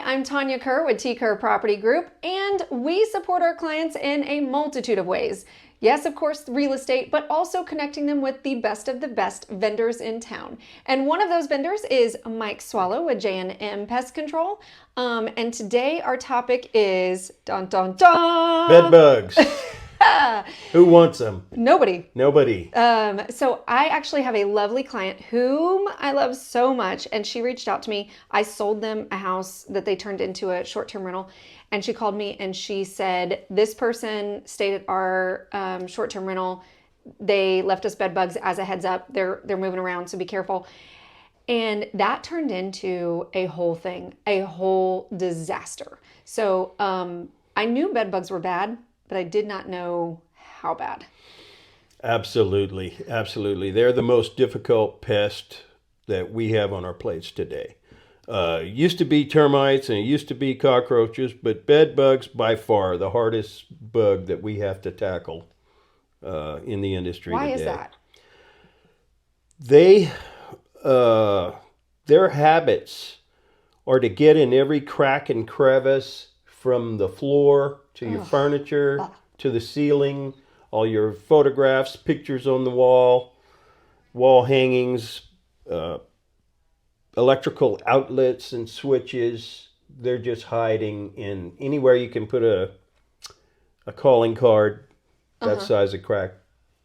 I'm Tanya Kerr with T. Kerr Property Group, and we support our clients in a multitude of ways. Yes, of course, real estate, but also connecting them with the best vendors in town. And one of those vendors is Mike Swallow with J&M Pest Control. And today our topic is dun dun dun. Bed bugs. Who wants them? Nobody. Nobody. So I actually have a lovely client whom I love so much, and she reached out to me. I sold them a house that they turned into a short-term rental, and she called me and she said, this person stayed at our short-term rental. They left us bed bugs as a heads up. They're moving around, so be careful. And that turned into a whole thing, a whole disaster. So I knew bed bugs were bad, but I did not know how bad. Absolutely. Absolutely. They're the most difficult pest that we have on our plates today. Used to be termites and it used to be cockroaches, but bed bugs by far the hardest bug that we have to tackle in the industry Why today. is that? Their habits are to get in every crack and crevice from the floor to your furniture, to the ceiling, all your photographs, pictures on the wall hangings, electrical outlets and switches. They're just hiding in anywhere you can put a calling card that size of crack.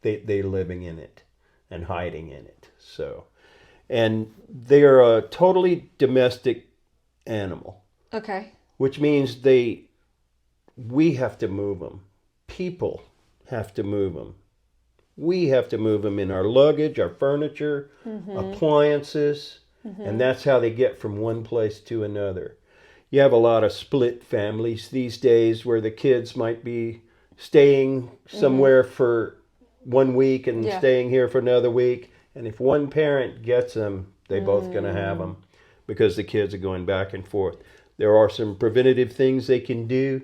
They're living in it and hiding in it. And they are a totally domestic animal. Okay. Which means we have to move them. People have to move them. We have to move them in our luggage, our furniture, appliances, and that's how they get from one place to another. You have a lot of split families these days where the kids might be staying somewhere for 1 week and staying here for another week. And if one parent gets them, they're both going to have them because the kids are going back and forth. There are some preventative things they can do.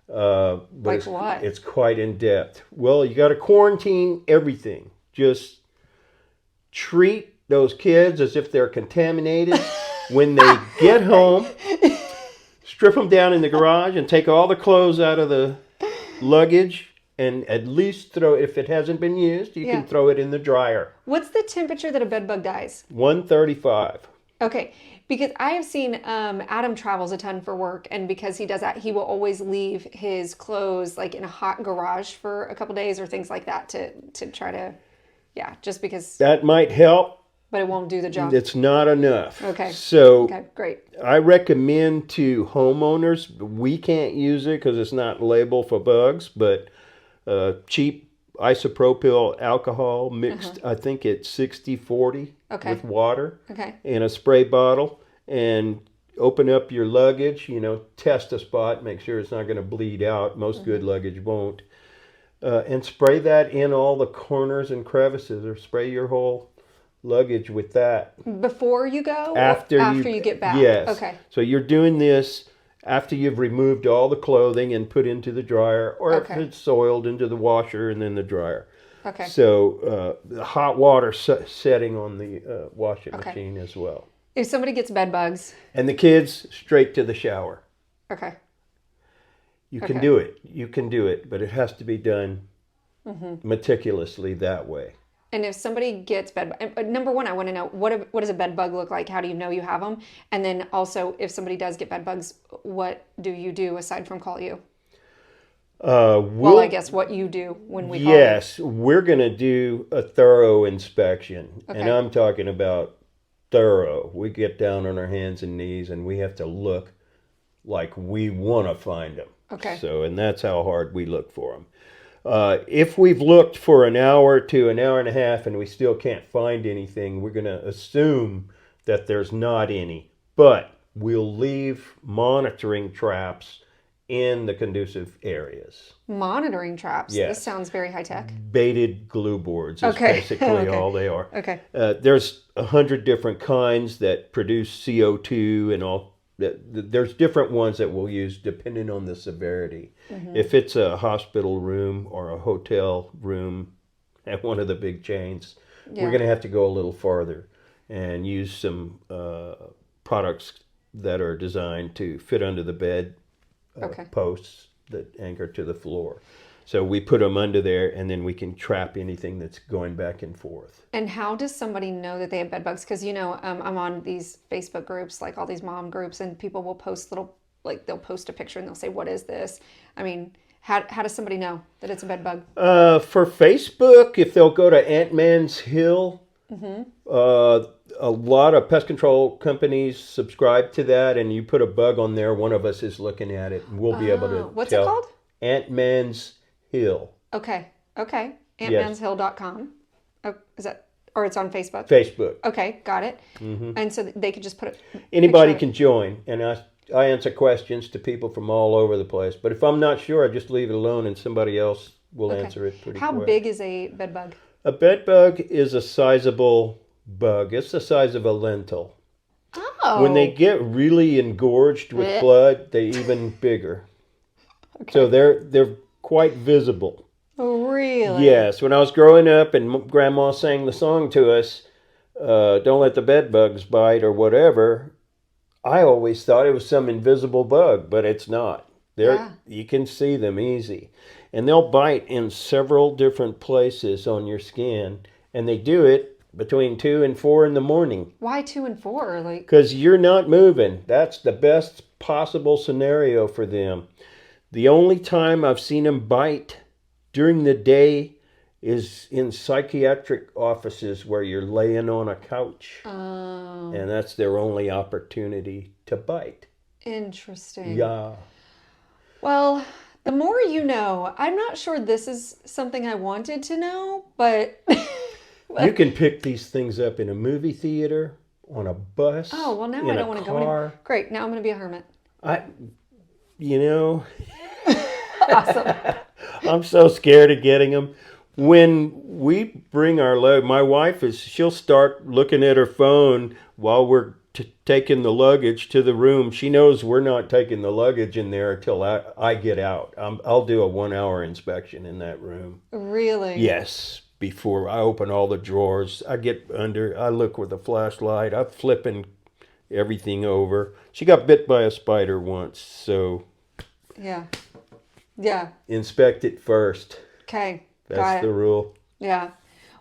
But like what? It's quite in depth. Well, you got to quarantine everything. Just treat those kids as if they're contaminated. When they get home, strip them down in the garage and take all the clothes out of the luggage and at least if it hasn't been used, you can throw it in the dryer. What's the temperature that a bed bug dies? 135. Okay, because I have seen Adam travels a ton for work, and because he does that, he will always leave his clothes like in a hot garage for a couple days or things like that to try to, just because. That might help. But it won't do the job. It's not enough. Okay. So great. I recommend to homeowners, we can't use it because it's not labeled for bugs, but cheap isopropyl alcohol mixed, I think it's 60-40 with water in a spray bottle, and open up your luggage, test a spot, make sure it's not going to bleed out. Most good luggage won't. And spray that in all the corners and crevices, or spray your whole luggage with that. Before you go? After you get back? Yes. Okay. So you're doing this after you've removed all the clothing and put into the dryer, or if it's soiled, into the washer and then the dryer. Okay. So the hot water setting on the washing machine as well. If somebody gets bed bugs. And the kids, straight to the shower. Okay. You can do it. You can do it, but it has to be done meticulously that way. And if somebody gets bed bugs, number one, I want to know, what does a bed bug look like? How do you know you have them? And then also, if somebody does get bed bugs, what do you do aside from call you? I guess what you do when we call you. Yes, we're going to do a thorough inspection. And I'm talking about thorough. We get down on our hands and knees and we have to look like we want to find them. Okay. And that's how hard we look for them. If we've looked for an hour to an hour and a half and we still can't find anything, we're going to assume that there's not any. But we'll leave monitoring traps in the conducive areas. Monitoring traps? Yes. This sounds very high-tech. Baited glue boards is basically all they are. Okay. There's 100 different kinds that produce CO2 and all. There's different ones that we'll use depending on the severity. If it's a hospital room or a hotel room at one of the big chains, we're going to have to go a little farther and use some products that are designed to fit under the bed Okay. posts that anchor to the floor. So we put them under there, and then we can trap anything that's going back and forth. And how does somebody know that they have bed bugs? Because, I'm on these Facebook groups, like all these mom groups, and people will post they'll post a picture and they'll say, what is this? I mean, how does somebody know that it's a bed bug? For Facebook, if they'll go to Ant-Man's Hill, a lot of pest control companies subscribe to that, and you put a bug on there, one of us is looking at it, and we'll be able to What's tell. it called? Ant-Man's Hill. Okay. Yes. Antmanshill.com. Oh, is that, or it's on Facebook? Facebook. Okay, got it. And so they could just put it. Anybody can join, and I answer questions to people from all over the place. But if I'm not sure, I just leave it alone, and somebody else will answer it pretty quick. How big is a bed bug? A bed bug is a sizable bug. It's the size of a lentil. Oh. When they get really engorged with Blech. blood, they're even bigger. So they're quite visible. Really? Yes. When I was growing up and Grandma sang the song to us, "Don't let the bed bugs bite" or whatever, I always thought it was some invisible bug, but it's not. You can see them easy. And they'll bite in several different places on your skin, and they do it between 2 and 4 in the morning. Why 2 and 4? Because you're not moving. That's the best possible scenario for them. The only time I've seen them bite during the day is in psychiatric offices where you're laying on a couch. Oh. And that's their only opportunity to bite. Interesting. Yeah. Well, the more you know. I'm not sure this is something I wanted to know, but... You can pick these things up in a movie theater, on a bus, Oh, well, now I don't want to go in. Great, now I'm going to be a hermit. Awesome. I'm so scared of getting them. When we bring our load, my wife she'll start looking at her phone while we're taking the luggage to the room. She knows we're not taking the luggage in there until I get out. I'll do a 1-hour inspection in that room. Really? Yes. Before I open all the drawers, I get under, I look with a flashlight, I'm flipping everything over. She got bit by a spider once, so Yeah. Inspect it first. Okay. That's the rule. Yeah.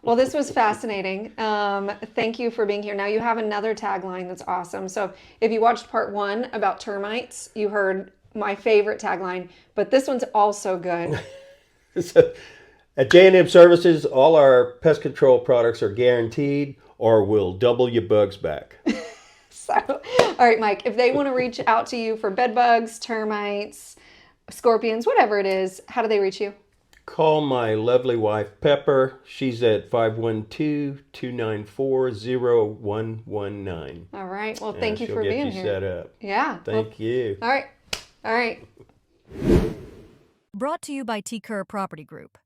Well, this was fascinating. Thank you for being here. Now you have another tagline that's awesome. So if you watched part 1 about termites, you heard my favorite tagline, but this one's also good. So, at J&M Services, all our pest control products are guaranteed or we'll double your bugs back. So, all right, Mike, if they want to reach out to you for bed bugs, termites, scorpions, whatever it is, how do they reach you? Call my lovely wife, Pepper. She's at 512-294-0119. All right. Well, thank you for being here. She'll get you set up. Yeah. Thank you. All right. All right. Brought to you by T. Kerr Property Group.